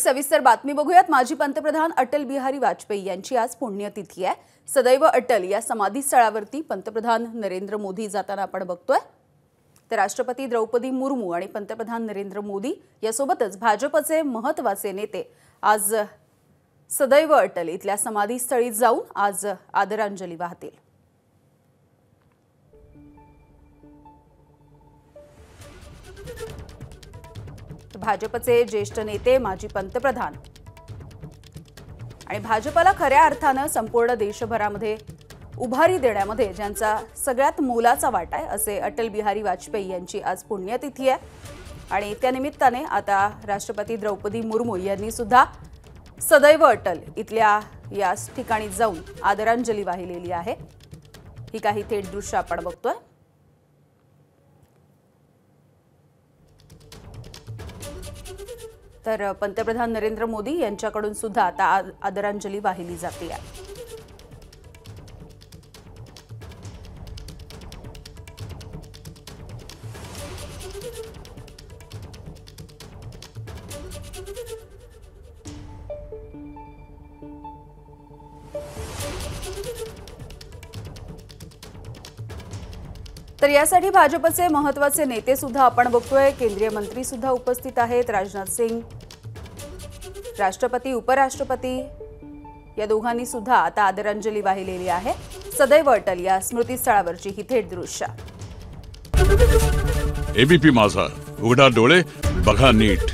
सविस्तर बातमी बघूयात। माजी पंतप्रधान अटल बिहारी वाजपेयी यांची आज पुण्यतिथी आहे। सदैव अटल या समाधीस्थळावरती पंतप्रधान नरेंद्र मोदी जाताना आपण बघतोय। तर राष्ट्रपती द्रौपदी मुर्मू आणि पंतप्रधान नरेंद्र मोदी यासोबतच भाजपचे महत्त्वाचे नेते आज सदैव अटल इथल्या समाधीस्थळी जाऊन आज आदरांजली वाहतील। भाजपचे ज्येष्ठ नेते, माजी पंतप्रधान आणि भाजपला खऱ्या अर्थाने संपूर्ण देशभरामध्ये उभारी देण्यामध्ये ज्यांचा सगळ्यात मोलाचा वाटा आहे असे अटल बिहारी वाजपेयी यांची आज पुण्यतिथी आहे। आणि त्या निमित्ताने आता राष्ट्रपती द्रौपदी मुर्मू यांनी सुद्धा सदैव अटल इथल्या या ठिकाणी जाऊन आदरांजली वाहिलेली आहे। ही काही थेट दृश्य आपण बघतोय। तर पंतप्रधान नरेंद्र मोदी यांच्याकडून सुद्धा आता आदरांजली वाहिली जाते आहे। तर यासाठी भाजपचे महत्त्वाचे नेते सुद्धा आपण बघतोय। केंद्रीय मंत्री सुद्धा उपस्थित आहेत। राजनाथ सिंग, राष्ट्रपती, उपराष्ट्रपती या दोघांनी सुद्धा आता आदरांजली वाहिलेली आहे। सदैव अटल या स्मृतीस्थळावरची ही थेट दृश्य। एबीपी माझा, उघडा डोळे बघा नीट।